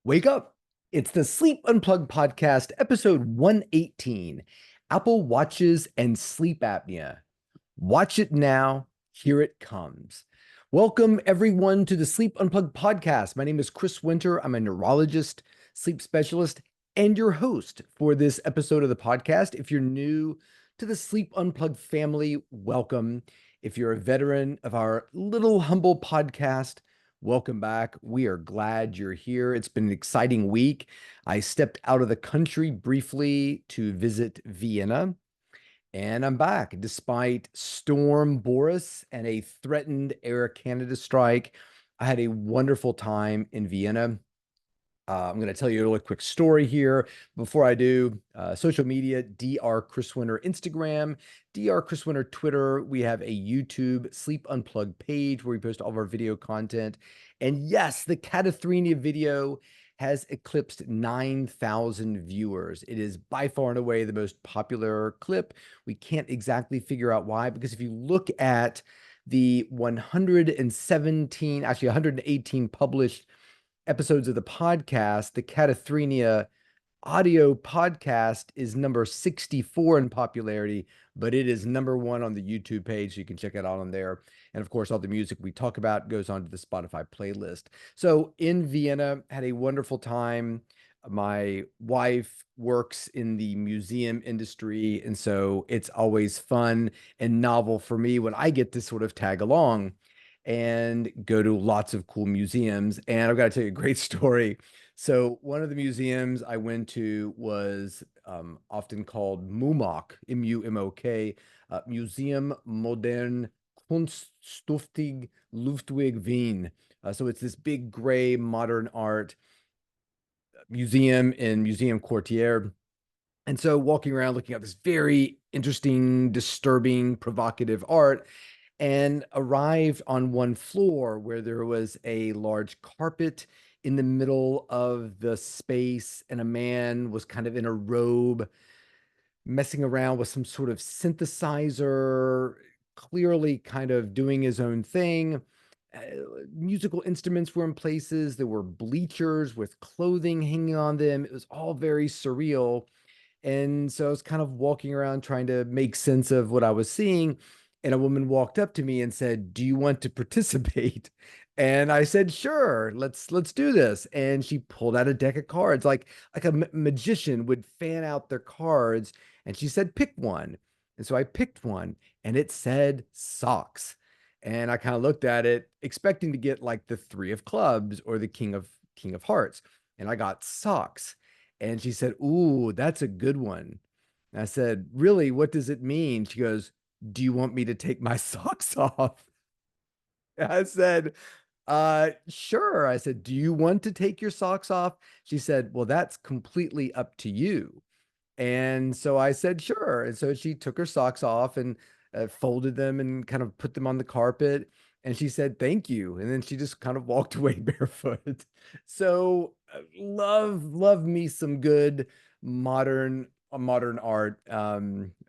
Wake up. It's the Sleep Unplugged podcast, episode 118, Apple Watches and Sleep Apnea. Watch it now. Here it comes. Welcome, everyone, to the Sleep Unplugged podcast. My name is Chris Winter. I'm a neurologist, sleep specialist, and your host for this episode of the podcast. If you're new to the Sleep Unplugged family, welcome. If you're a veteran of our little humble podcast, welcome back. We are glad you're here. It's been an exciting week. I stepped out of the country briefly to visit Vienna, and I'm back despite Storm Boris and a threatened Air Canada strike. I had a wonderful time in Vienna. I'm going to tell you a really quick story here. Before I do, social media, Dr. Chris Winter Instagram, Dr. Chris Winter Twitter. We have a YouTube Sleep Unplugged page where we post all of our video content. And yes, the Cataphrenia video has eclipsed 9,000 viewers. It is by far and away the most popular clip. We can't exactly figure out why, because if you look at the 117, actually 118 published episodes of the podcast, the Cataphrenia audio podcast is number 64 in popularity, but it is number one on the YouTube page. So you can check it out on there. And of course, all the music we talk about goes onto the Spotify playlist. So in Vienna, had a wonderful time. My wife works in the museum industry, and so it's always fun and novel for me when I get to sort of tag along and go to lots of cool museums. And I've got to tell you a great story. So one of the museums I went to was often called MUMOK, M-U-M-O-K, Museum Modern Kunststoffig Luftweg Wien. So it's this big gray modern art museum in Museum Quartier. And so walking around looking at this very interesting, disturbing, provocative art, and arrived on one floor where there was a large carpet in the middle of the space, and a man was kind of in a robe messing around with some sort of synthesizer, clearly kind of doing his own thing. Uh, Musical instruments were in places. There were bleachers with clothing hanging on them. It was all very surreal. And so I was kind of walking around trying to make sense of what I was seeing. And a woman walked up to me and said, "Do you want to participate?" And I said, "Sure, let's do this." And she pulled out a deck of cards, like a magician would fan out their cards. And she said, "Pick one." And so I picked one, and it said socks. And I kind of looked at it, expecting to get like the three of clubs or the king of hearts. And I got socks. And she said, "Ooh, that's a good one." And I said, "Really? What does it mean?" She goes, "Do you want me to take my socks off?" And I said, sure. I said, "Do you want to take your socks off?" She said, "Well, that's completely up to you." And so I said, "Sure." And so she took her socks off and folded them and kind of put them on the carpet. And she said, "Thank you." And then she just kind of walked away barefoot. So love me some good modern art.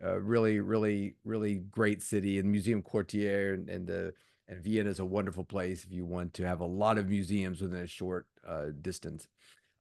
Really great city, and Museum Quartier and Vienna is a wonderful place if you want to have a lot of museums within a short distance.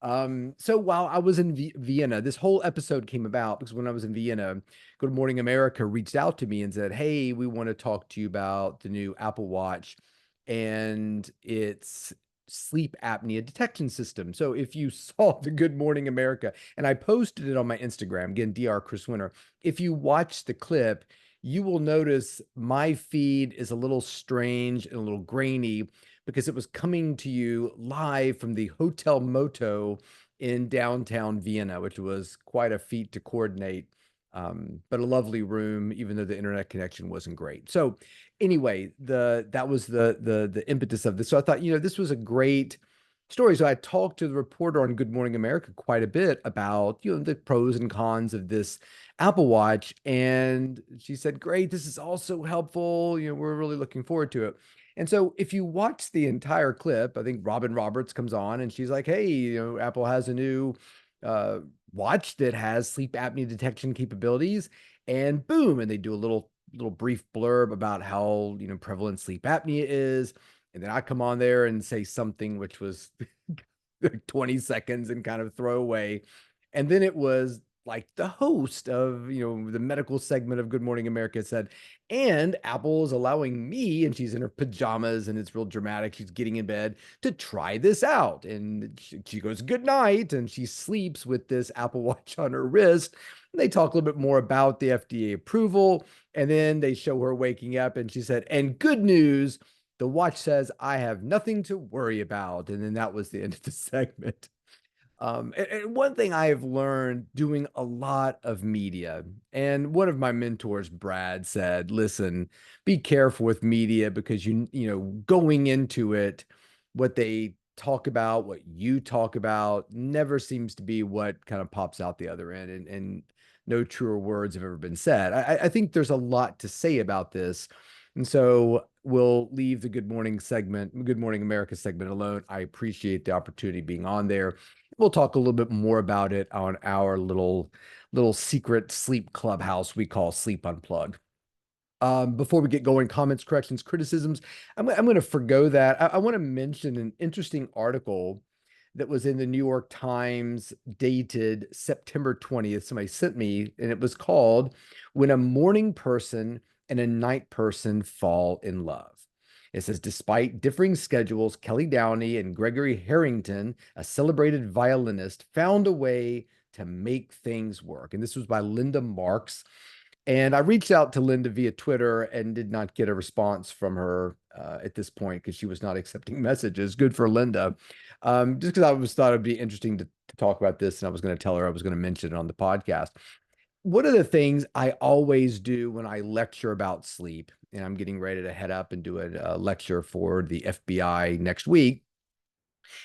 So while I was in Vienna, this whole episode came about because when I was in Vienna, Good Morning America reached out to me and said, "Hey, we want to talk to you about the new Apple Watch and its sleep apnea detection system." So if you saw the Good Morning America, and I posted it on my Instagram, again, Dr. Chris Winter, if you watch the clip, you will notice my feed is a little strange and a little grainy because it was coming to you live from the Hotel Moto in downtown Vienna, which was quite a feat to coordinate, but a lovely room, even though the internet connection wasn't great. So anyway, that was the impetus of this. So I thought, this was a great story. So I talked to the reporter on Good Morning America quite a bit about, the pros and cons of this Apple Watch. And she said, "Great, this is also helpful. We're really looking forward to it." And so if you watch the entire clip, I think Robin Roberts comes on and she's like, "Hey, Apple has a new uh, watch that has sleep apnea detection capabilities." And boom, and they do a little brief blurb about how, prevalent sleep apnea is. And then I come on there and say something which was 20 seconds and kind of throw away. And then it was like the host of, the medical segment of Good Morning America said, and Apple is allowing me, and she's in her pajamas and it's real dramatic. She's getting in bed to try this out. And she goes, good night. And she sleeps with this Apple Watch on her wrist. And they talk a little bit more about the FDA approval. And then they show her waking up and she said, and good news, the watch says, I have nothing to worry about. And then that was the end of the segment. And one thing I have learned doing a lot of media, and one of my mentors, Brad, said, listen, be careful with media because going into it, what they talk about, what you talk about, never seems to be what kind of pops out the other end. And no truer words have ever been said. I think there's a lot to say about this. And so we'll leave the Good Morning segment, Good Morning America segment alone. I appreciate the opportunity being on there. We'll talk a little bit more about it on our little secret sleep clubhouse we call Sleep Unplugged. Before we get going, comments, corrections, criticisms, I'm going to forgo that. I want to mention an interesting article that was in the New York Times dated September 20th. Somebody sent me, and it was called When a Morning Person and a Night Person Fall in Love. It says, despite differing schedules, Kelly Downey and Gregory Harrington, a celebrated violinist, found a way to make things work. And this was by Linda Marks. And I reached out to Linda via Twitter and did not get a response from her at this point because she was not accepting messages. Good for Linda. Just because I thought it'd be interesting to talk about this, and I was going to tell her I was going to mention it on the podcast. One of the things I always do when I lecture about sleep, and I'm getting ready to head up and do a lecture for the FBI next week,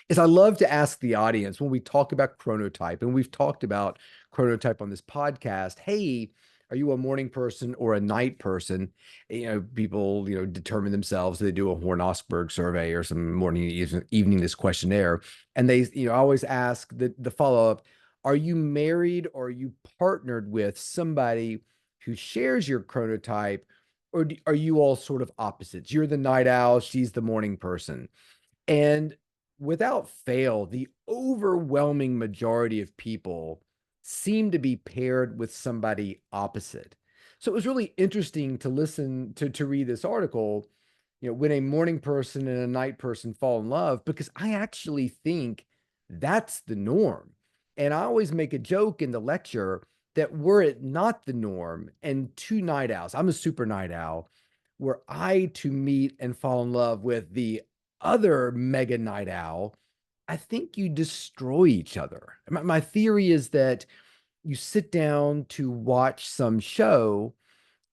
is I love to ask the audience when we talk about chronotype, and we've talked about chronotype on this podcast, hey, are you a morning person or a night person? People, determine themselves. They do a Horn-Osberg survey or some morning, evening questionnaire. And they, always ask the follow-up, are you married or are you partnered with somebody who shares your chronotype, or are you all sort of opposites? You're the night owl, she's the morning person. And without fail, the overwhelming majority of people seem to be paired with somebody opposite. So it was really interesting to listen to read this article, when a morning person and a night person fall in love, because I actually think that's the norm. And I always make a joke in the lecture that were it not the norm and two night owls, I'm a super night owl, were I to meet and fall in love with the other mega night owl, I think you destroy each other. My theory is that you sit down to watch some show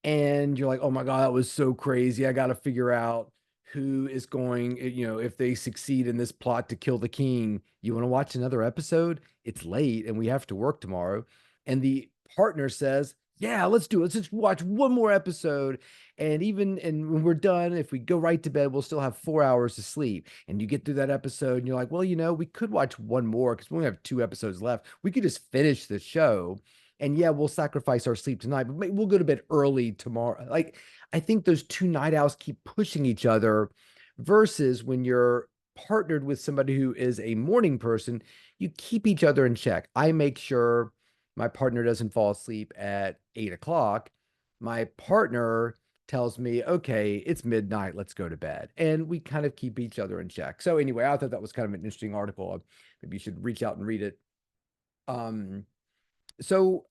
and you're like, oh my God, that was so crazy. I got to figure out who is going, if they succeed in this plot to kill the king. You want to watch another episode? It's late and we have to work tomorrow. And the partner says, yeah, let's do it. Let's just watch one more episode. And when we're done, if we go right to bed, we'll still have 4 hours to sleep. And you get through that episode and you're like, well, we could watch one more because we only have 2 episodes left. We could just finish the show. And yeah, we'll sacrifice our sleep tonight, but maybe we'll go to bed early tomorrow. Like, I think those two night owls keep pushing each other versus when you're partnered with somebody who is a morning person, you keep each other in check. I make sure my partner doesn't fall asleep at 8 o'clock. My partner tells me, okay, it's midnight, let's go to bed. And we kind of keep each other in check. So anyway, I thought that was kind of an interesting article. Maybe you should reach out and read it. So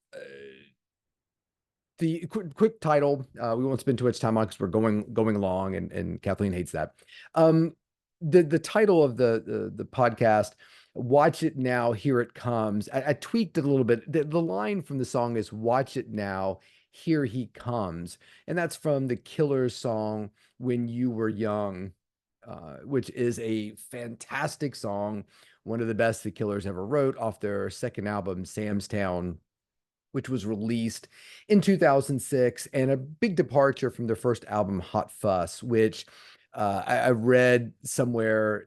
the quick title, we won't spend too much time on because we're going along, and Kathleen hates that. The title of the podcast, Watch It Now, Here It Comes. I tweaked it a little bit. The line from the song is Watch It Now, Here He Comes. And that's from the Killers song, When You Were Young, which is a fantastic song. One of the best the Killers ever wrote off their second album, Sam's Town, which was released in 2006, and a big departure from their first album, Hot Fuss, which I read somewhere,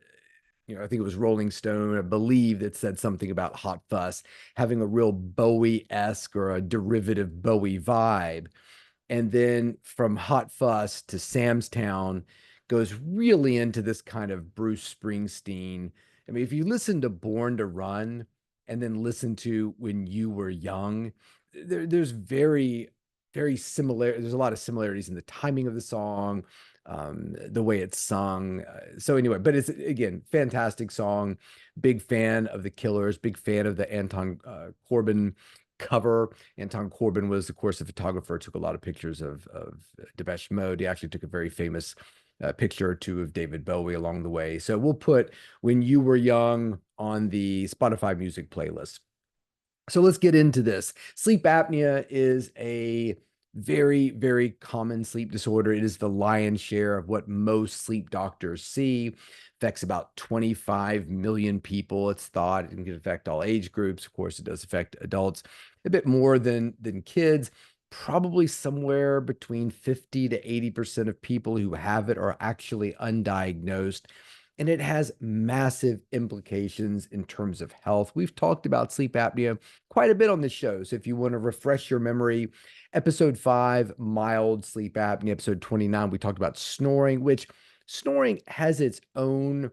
I think it was Rolling Stone, I believe, that said something about Hot Fuss having a real Bowie-esque or a derivative Bowie vibe. And then from Hot Fuss to Sam's Town goes really into this kind of Bruce Springsteen I mean, if you listen to Born to Run and then listen to When You Were Young, there's very similar. There's a lot of similarities in the timing of the song, the way it's sung. So anyway, but it's again, fantastic song. Big fan of the Killers. Big fan of the Anton Corbijn cover. Anton Corbijn was, of course, a photographer. Took a lot of pictures of Depeche Mode. He actually took a very famous picture or two of David Bowie along the way. So we'll put When You Were Young on the Spotify music playlist. So let's get into this. Sleep apnea is a very common sleep disorder. It is the lion's share of what most sleep doctors see. Affects about 25 million people. It's thought it can affect all age groups. Of course, it does affect adults a bit more than kids. Probably somewhere between 50 to 80% of people who have it are actually undiagnosed. And it has massive implications in terms of health. We've talked about sleep apnea quite a bit on this show. So if you want to refresh your memory, episode 5, mild sleep apnea, episode 29, we talked about snoring, which snoring has its own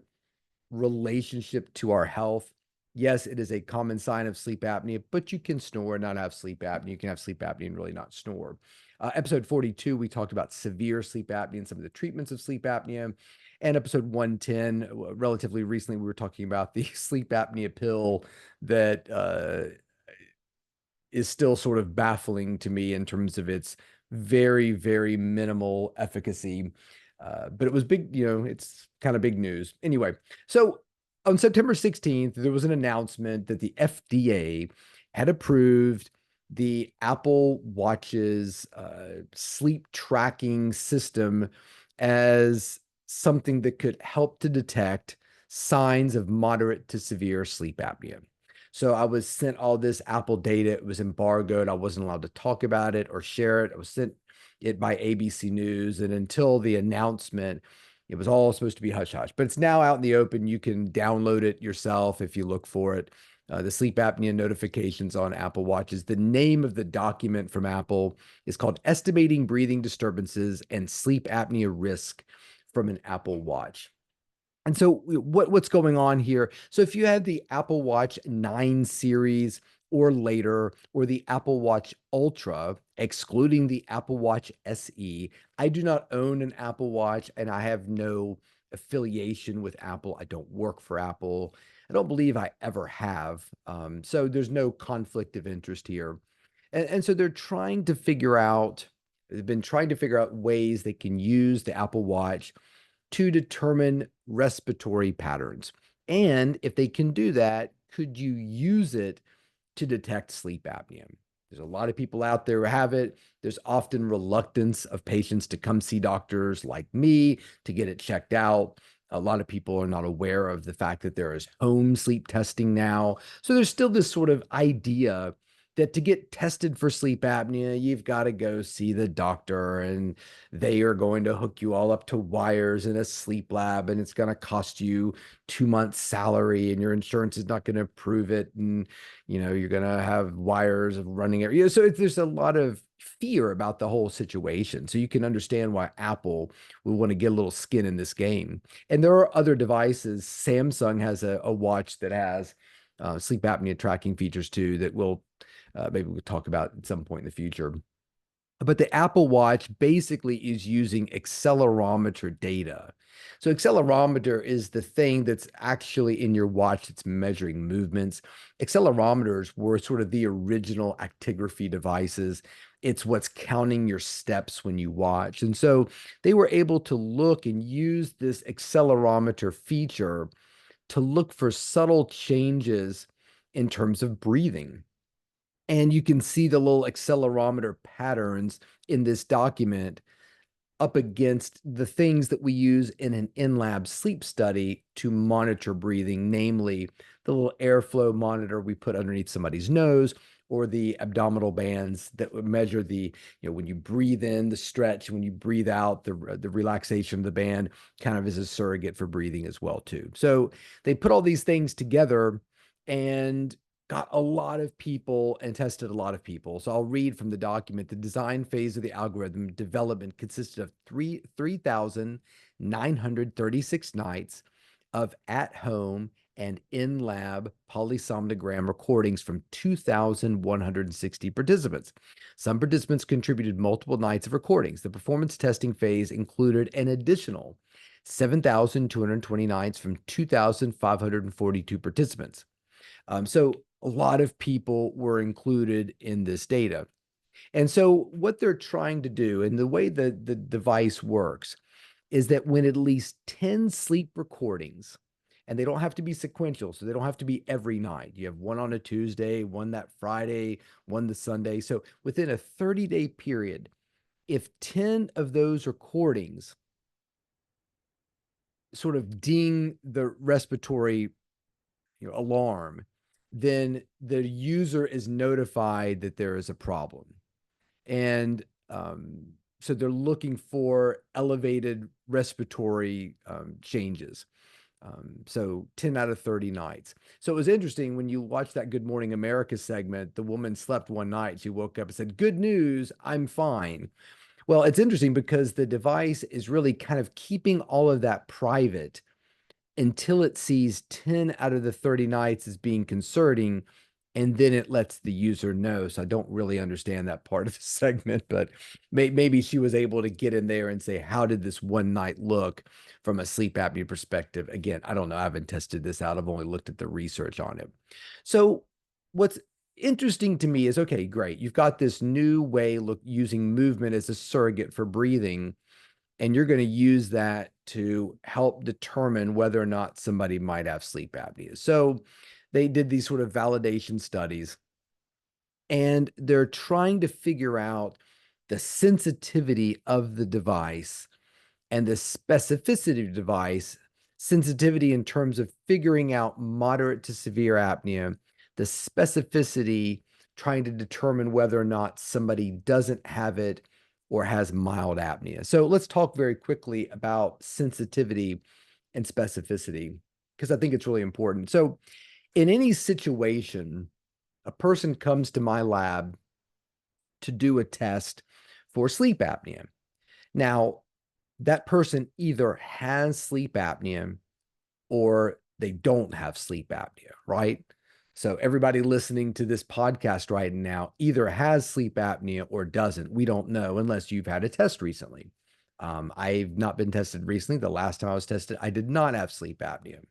relationship to our health. Yes, it is a common sign of sleep apnea, but you can snore and not have sleep apnea. You can have sleep apnea and really not snore. Episode 42, we talked about severe sleep apnea and some of the treatments of sleep apnea. And episode 110, relatively recently, we were talking about the sleep apnea pill that is still sort of baffling to me in terms of its very minimal efficacy. But it was big, it's kind of big news. Anyway, so on September 16th, there was an announcement that the FDA had approved the Apple Watch's sleep tracking system as something that could help to detect signs of moderate to severe sleep apnea. So I was sent all this Apple data. It was embargoed. I wasn't allowed to talk about it or share it. I was sent it by ABC News. And until the announcement, it was all supposed to be hush hush. But it's now out in the open. You can download it yourself if you look for it. The sleep apnea notifications on Apple Watches. The name of the document from Apple is called Estimating Breathing Disturbances and Sleep Apnea Risk from an Apple Watch. And so what's going on here? So if you had the Apple Watch 9 series or later, or the Apple Watch Ultra, excluding the Apple Watch SE, I do not own an Apple Watch and I have no affiliation with Apple. I don't work for Apple. I don't believe I ever have. So there's no conflict of interest here. And so they're trying to figure out, they've been trying to figure out ways they can use the Apple Watch to determine respiratory patterns. And if they can do that, could you use it to detect sleep apnea? There's a lot of people out there who have it. There's often reluctance of patients to come see doctors like me to get it checked out. A lot of people are not aware of the fact that there is home sleep testing now. So there's still this sort of idea that to get tested for sleep apnea, you've got to go see the doctor and they are going to hook you all up to wires in a sleep lab and it's going to cost you 2 months salary and your insurance is not going to approve it. And, you're going to have wires of running it. So there's a lot of fear about the whole situation. So you can understand why Apple will want to get a little skin in this game. And there are other devices. Samsung has a watch that has sleep apnea tracking features too that will maybe we'll talk about at some point in the future. But the Apple Watch basically is using accelerometer data. So accelerometer is the thing that's actually in your watch that's measuring movements. Accelerometers were sort of the original actigraphy devices. It's what's counting your steps when you watch. And so they were able to look and use this accelerometer feature to look for subtle changes in terms of breathing. And you can see the little accelerometer patterns in this document up against the things that we use in an in-lab sleep study to monitor breathing, namely the little airflow monitor we put underneath somebody's nose, or the abdominal bands that would measure the, when you breathe in, the stretch, when you breathe out, the relaxation of the band kind of is a surrogate for breathing as well, too. So they put all these things together and got a lot of people and tested a lot of people. So I'll read from the document. The design phase of the algorithm development consisted of 3,936 nights of at-home and in-lab polysomnogram recordings from 2,160 participants. Some participants contributed multiple nights of recordings. The performance testing phase included an additional 7,220 nights from 2,542 participants. So a lot of people were included in this data. And so what they're trying to do, and the way the device works, is that when at least 10 sleep recordings, and they don't have to be sequential, so they don't have to be every night. You have one on a Tuesday, one that Friday, one the Sunday. So within a 30-day period, if 10 of those recordings sort of ding the respiratory alarm, then the user is notified that there is a problem. And so they're looking for elevated respiratory changes. So 10 out of 30 nights. So it was interesting when you watch that Good Morning America segment, the woman slept one night. She woke up and said, "Good news, I'm fine." Well, it's interesting because the device is really kind of keeping all of that private until it sees 10 out of the 30 nights as being concerning, and then it lets the user know. So I don't really understand that part of the segment, but maybe she was able to get in there and say, how did this one night look from a sleep apnea perspective? Again, I don't know. I haven't tested this out. I've only looked at the research on it. So what's interesting to me is, okay, great. You've got this new way using movement as a surrogate for breathing, and you're going to use that to help determine whether or not somebody might have sleep apnea. So they did these sort of validation studies, and they're trying to figure out the sensitivity of the device and the specificity of the device, sensitivity in terms of figuring out moderate to severe apnea, the specificity trying to determine whether or not somebody doesn't have it or has mild apnea. So let's talk very quickly about sensitivity and specificity, because I think it's really important. So in any situation, a person comes to my lab to do a test for sleep apnea. Now, that person either has sleep apnea or they don't have sleep apnea, right? So everybody listening to this podcast right now either has sleep apnea or doesn't. We don't know unless you've had a test recently. I've not been tested recently. The last time I was tested, I did not have sleep apnea.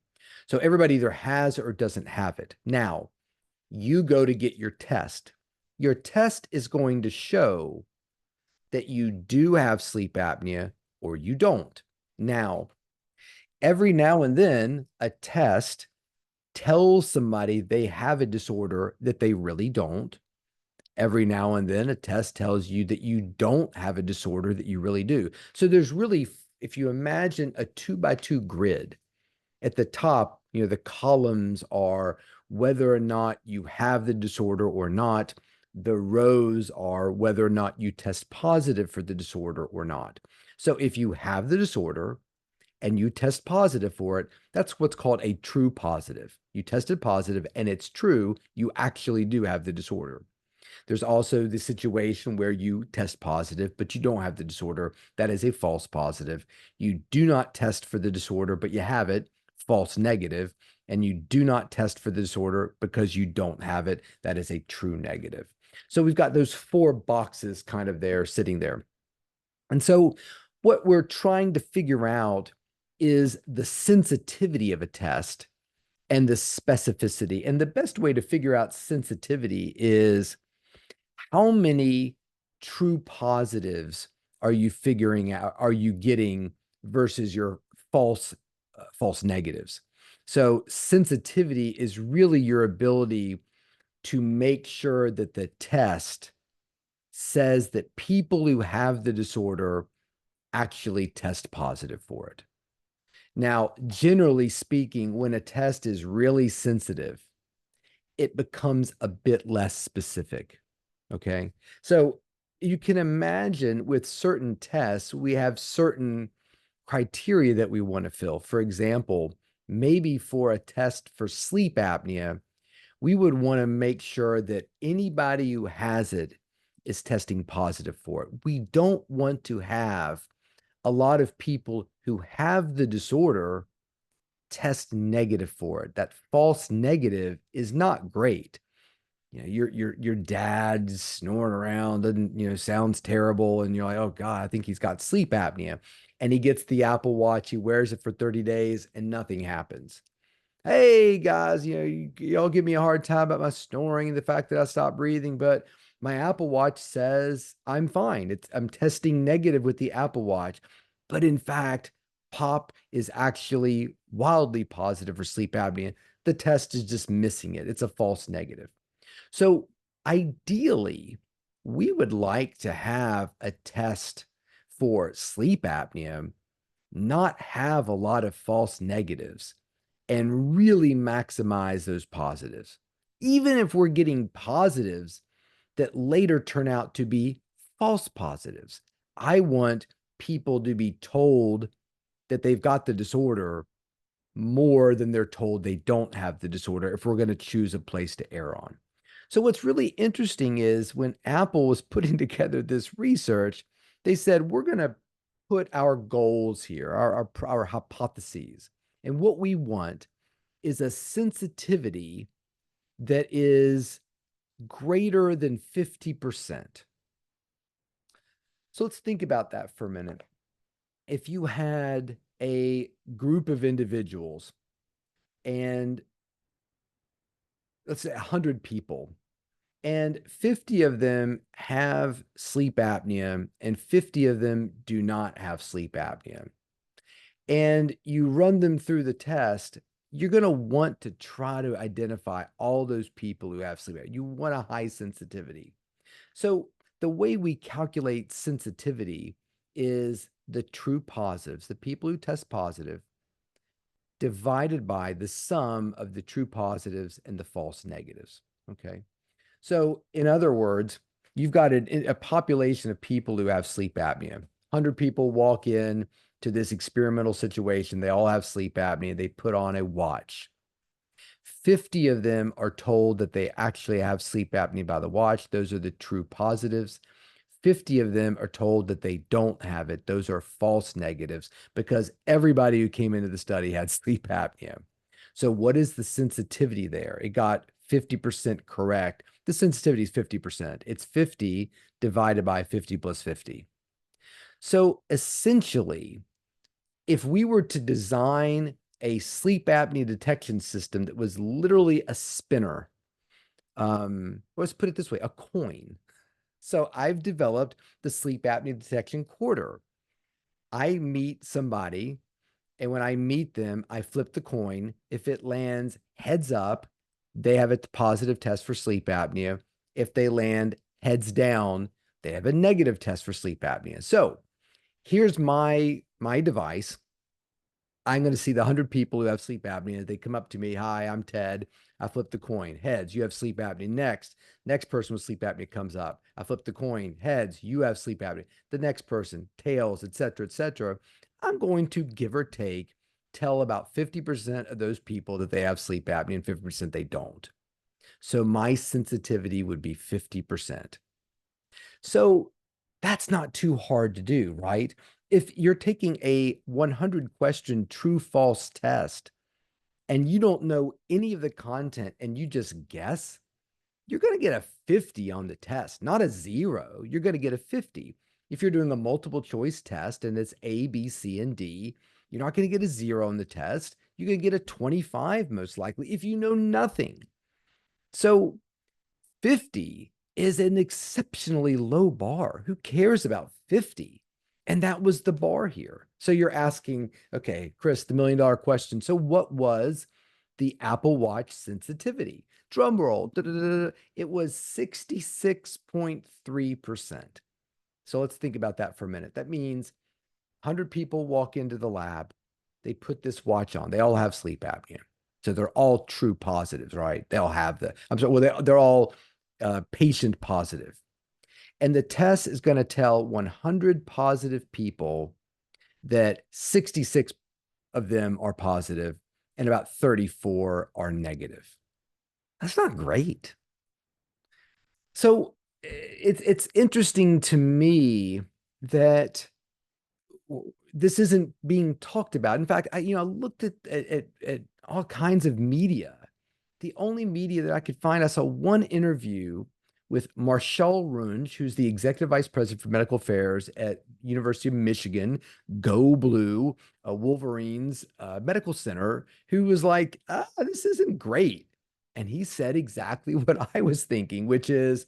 So everybody either has or doesn't have it. Now, you go to get your test. Your test is going to show that you do have sleep apnea or you don't. Now, every now and then, a test tells somebody they have a disorder that they really don't. Every now and then, a test tells you that you don't have a disorder that you really do. So there's really, if you imagine a 2x2 grid, at the top, the columns are whether or not you have the disorder or not. The rows are whether or not you test positive for the disorder or not. So if you have the disorder and you test positive for it, that's what's called a true positive. You tested positive and it's true, you actually do have the disorder. There's also the situation where you test positive, but you don't have the disorder. That is a false positive. You do not test for the disorder, but you have it, false negative. And you do not test for the disorder because you don't have it. That is a true negative. So we've got those four boxes kind of there sitting there. And so what we're trying to figure out is the sensitivity of a test and the specificity. And the best way to figure out sensitivity is how many true positives are you figuring out, are you getting versus your false negatives. So sensitivity is really your ability to make sure that the test says that people who have the disorder actually test positive for it. Now, generally speaking, when a test is really sensitive, it becomes a bit less specific. Okay. So you can imagine with certain tests, we have certain criteria that we want to fill. For example, maybe for a test for sleep apnea, we would want to make sure that anybody who has it is testing positive for it. We don't want to have a lot of people who have the disorder test negative for it. That false negative is not great. Your dad's snoring around and sounds terrible, and you're like, oh God, I think he's got sleep apnea. And he gets the Apple Watch, he wears it for 30 days, and nothing happens. Hey guys, y'all give me a hard time about my snoring and the fact that I stopped breathing, but my Apple Watch says I'm fine. I'm testing negative with the Apple Watch. But in fact, Pop is actually wildly positive for sleep apnea. The test is just missing it. It's a false negative. So ideally, we would like to have a test for sleep apnea, not have a lot of false negatives, and really maximize those positives. Even if we're getting positives that later turn out to be false positives, I want people to be told that they've got the disorder more than they're told they don't have the disorder if we're going to choose a place to err on. So what's really interesting is when Apple was putting together this research, they said, we're going to put our goals here, our hypotheses. And what we want is a sensitivity that is greater than 50%. So let's think about that for a minute. If you had a group of individuals and let's say 100 people, and 50 of them have sleep apnea and 50 of them do not have sleep apnea, and you run them through the test, you're going to want to try to identify all those people who have sleep apnea. You want a high sensitivity. So the way we calculate sensitivity is the true positives, the people who test positive, divided by the sum of the true positives and the false negatives. Okay. So in other words, you've got a population of people who have sleep apnea. 100 people walk in to this experimental situation. They all have sleep apnea. They put on a watch. 50 of them are told that they actually have sleep apnea by the watch. Those are the true positives. 50 of them are told that they don't have it. Those are false negatives because everybody who came into the study had sleep apnea. So what is the sensitivity there? It got 50% correct. The sensitivity is 50%. It's 50 divided by 50 plus 50. So essentially, if we were to design a sleep apnea detection system that was literally a spinner, let's put it this way, a coin. So I've developed the sleep apnea detection quarter. I meet somebody, and when I meet them, I flip the coin. If it lands heads up, they have a positive test for sleep apnea. If they land heads down, they have a negative test for sleep apnea. So here's my device. I'm going to see the 100 people who have sleep apnea. They come up to me. Hi, I'm Ted. I flip the coin. Heads, you have sleep apnea. Next person with sleep apnea comes up. I flip the coin. Heads, you have sleep apnea. The next person, tails, et cetera, et cetera. I'm going to give or take tell about 50% of those people that they have sleep apnea and 50% they don't. So my sensitivity would be 50%. So that's not too hard to do, right? If you're taking a 100 question true false test and you don't know any of the content and you just guess, you're going to get a 50 on the test, not a 0. You're going to get a 50. If you're doing a multiple choice test and it's A, B, C, and D, you're not going to get a 0 on the test. You're going to get a 25 most likely if you know nothing. So 50 is an exceptionally low bar. Who cares about 50? And that was the bar here. So you're asking, okay, Chris, the $1,000,000 question. So what was the Apple Watch sensitivity? Drum roll. It was 66.3%. So let's think about that for a minute. That means 100 people walk into the lab. They put this watch on. They all have sleep apnea. So they're all true positives, right? They all have they're all patient positive. And the test is going to tell 100 positive people that 66 of them are positive and about 34 are negative. That's not great. So it's interesting to me that this isn't being talked about. In fact, I looked at all kinds of media. The only media that I could find, I saw one interview with Marshall Runge, who's the executive vice president for medical affairs at University of Michigan, Go Blue, Wolverines Medical Center, who was like, "This isn't great," and he said exactly what I was thinking, which is,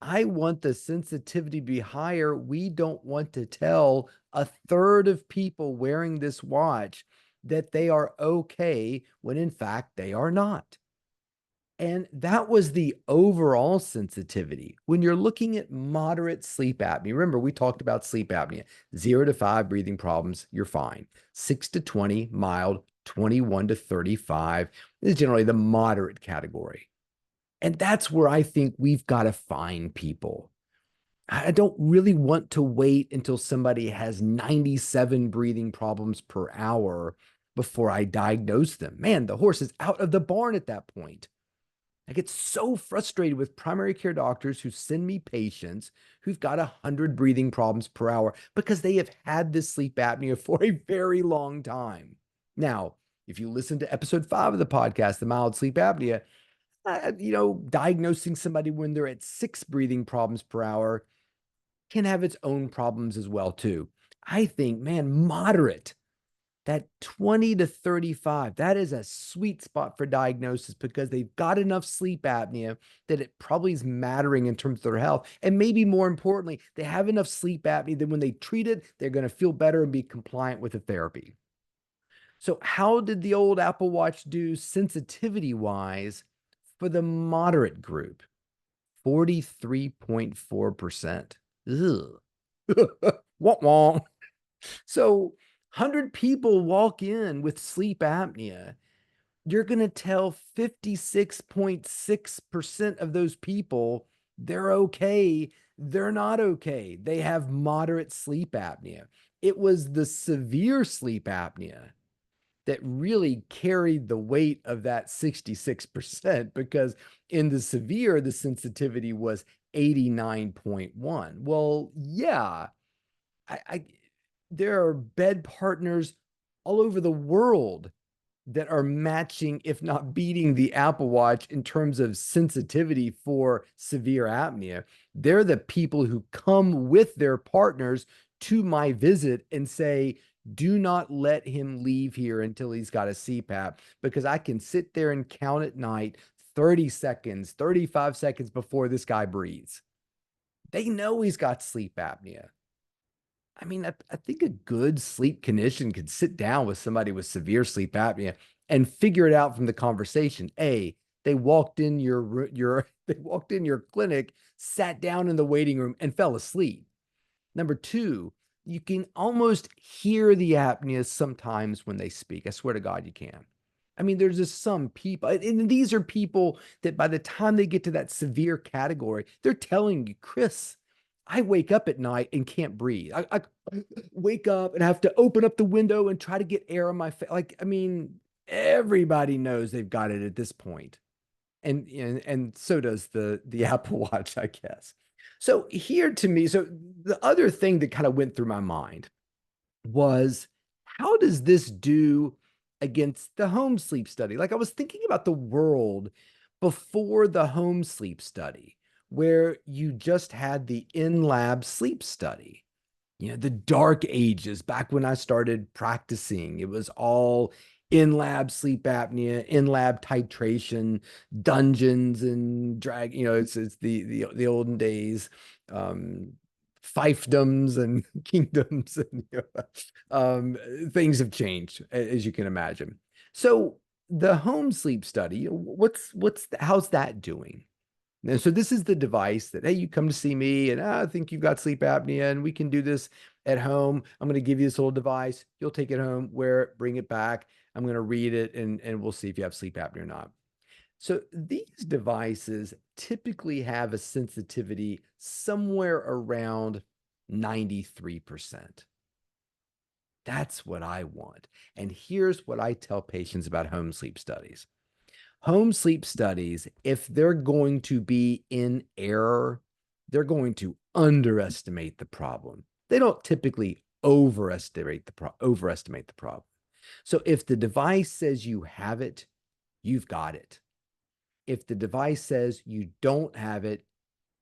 I want the sensitivity to be higher. We don't want to tell a third of people wearing this watch that they are okay when in fact they are not. And that was the overall sensitivity. When you're looking at moderate sleep apnea, remember we talked about sleep apnea, 0 to 5 breathing problems, you're fine. 6 to 20, mild, 21 to 35 is generally the moderate category. And that's where I think we've got to find people. I don't really want to wait until somebody has 97 breathing problems per hour before I diagnose them. Man, the horse is out of the barn at that point. I get so frustrated with primary care doctors who send me patients who've got 100 breathing problems per hour because they have had this sleep apnea for a very long time. Now, if you listen to episode 5 of the podcast, the mild sleep apnea, diagnosing somebody when they're at 6 breathing problems per hour can have its own problems as well, too. I think, man, moderate, that 20 to 35, that is a sweet spot for diagnosis because they've got enough sleep apnea that it probably is mattering in terms of their health. And maybe more importantly, they have enough sleep apnea that when they treat it, they're going to feel better and be compliant with the therapy. So, how did the old Apple Watch do sensitivity wise for the moderate group? 43.4%. Ugh. Wah, wah. So 100 people walk in with sleep apnea. You're going to tell 56.6% of those people they're okay. They're not okay. They have moderate sleep apnea. It was the severe sleep apnea that really carried the weight of that 66% because in the severe, the sensitivity was 89.1. Well, yeah, I there are bed partners all over the world that are matching, if not beating, the Apple Watch in terms of sensitivity for severe apnea. They're the people who come with their partners to my visit and say, do not let him leave here until he's got a CPAP, because I can sit there and count at night 30 seconds, 35 seconds before this guy breathes. They know he's got sleep apnea. I mean, I think a good sleep clinician could sit down with somebody with severe sleep apnea and figure it out from the conversation. They walked in they walked in your clinic, sat down in the waiting room, and fell asleep. Number two, you can almost hear the apnea sometimes when they speak. I swear to God, you can. I mean, there's just some people, and these are people that by the time they get to that severe category, they're telling you, Chris, I wake up at night and can't breathe. I wake up and have to open up the window and try to get air on my face. Like, I mean, everybody knows they've got it at this point. And so does the Apple Watch, I guess. So here to me, so the other thing that kind of went through my mind was, how does this do against the home sleep study? Like, I was thinking about the world before the home sleep study, where you just had the in-lab sleep study. The dark ages, back when I started practicing, it was all in-lab sleep apnea, in-lab titration, dungeons and drag, it's the olden days, fiefdoms and kingdoms, and things have changed, as you can imagine. So the home sleep study, how's that doing? And so this is the device that, hey, you come to see me and I think you've got sleep apnea and we can do this at home. I'm going to give you this little device. You'll take it home, wear it, bring it back. I'm going to read it and we'll see if you have sleep apnea or not. So these devices typically have a sensitivity somewhere around 93%. That's what I want. And here's what I tell patients about home sleep studies. Home sleep studies, if they're going to be in error, they're going to underestimate the problem. They don't typically overestimate the problem. So if the device says you have it, you've got it. If the device says you don't have it,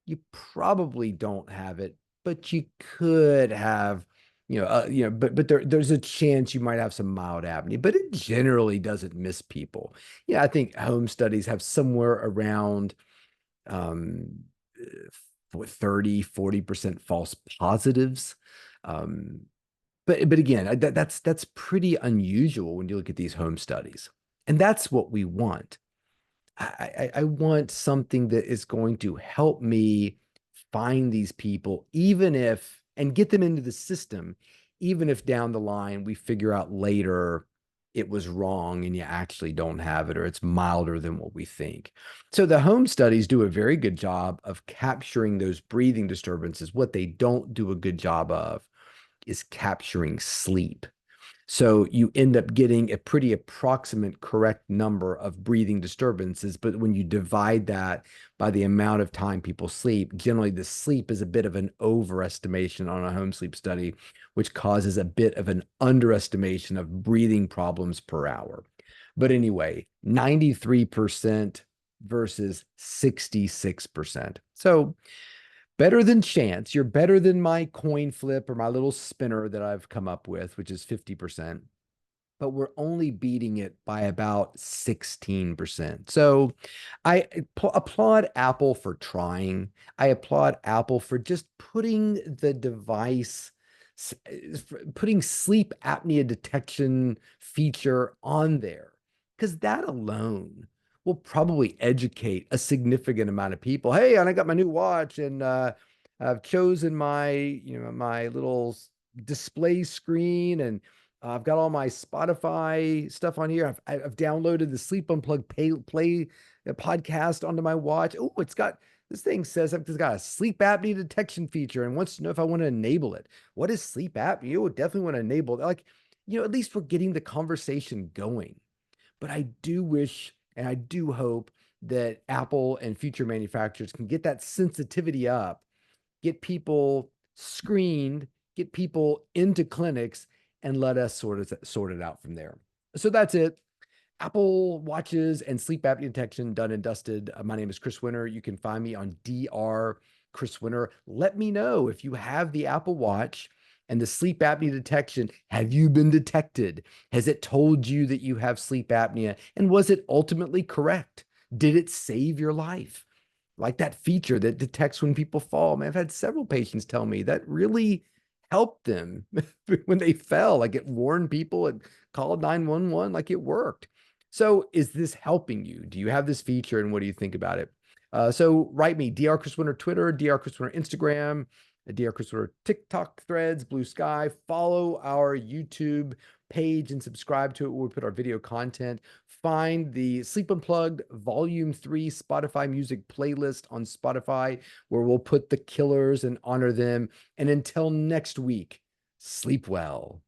you probably don't have it, but you could have, there's a chance you might have some mild apnea, but it generally doesn't miss people. Yeah, I think home studies have somewhere around um, 30-40% false positives. Um, but again, that's pretty unusual when you look at these home studies, and that's what we want. I want something that is going to help me find these people, even if, and get them into the system, even if down the line we figure out later it was wrong and you actually don't have it, or it's milder than what we think. So the home studies do a very good job of capturing those breathing disturbances. What they don't do a good job of is capturing sleep. So you end up getting a pretty approximate correct number of breathing disturbances. But when you divide that by the amount of time people sleep, generally the sleep is a bit of an overestimation on a home sleep study, which causes a bit of an underestimation of breathing problems per hour. But anyway, 93% versus 66%. So better than chance. You're better than my coin flip or my little spinner that I've come up with, which is 50%, but we're only beating it by about 16%. So I applaud Apple for trying. I applaud Apple for just putting the device, putting sleep apnea detection feature on there, because that alone will probably educate a significant amount of people. Hey, and I got my new watch, and I've chosen my little display screen, and I've got all my Spotify stuff on here. I've downloaded the Sleep Unplugged play podcast onto my watch. Oh, this thing says it's got a sleep apnea detection feature and wants to know if I want to enable it. What is sleep apnea? You would definitely want to enable it. Like, at least we're getting the conversation going. But I do wish and I do hope that Apple and future manufacturers can get that sensitivity up, get people screened, get people into clinics, and let us sort it out from there. So that's it. Apple Watches and sleep apnea detection done and dusted. My name is Chris Winter. You can find me on Dr. Chris Winter. Let me know if you have the Apple Watch and the sleep apnea detection. Have you been detected? Has it told you that you have sleep apnea? And was it ultimately correct? Did it save your life? Like that feature that detects when people fall. Man, I've had several patients tell me that really helped them when they fell. Like it warned people and called 911, like it worked. So is this helping you? Do you have this feature, and what do you think about it? So write me, Dr. Chris Winter Twitter, Dr. Chris Winter Instagram, Dr. Chris Winter TikTok threads, Blue Sky. Follow our YouTube page and subscribe to it where we put our video content. Find the Sleep Unplugged Volume 3 Spotify music playlist on Spotify, where we'll put the killers and honor them. And until next week, sleep well.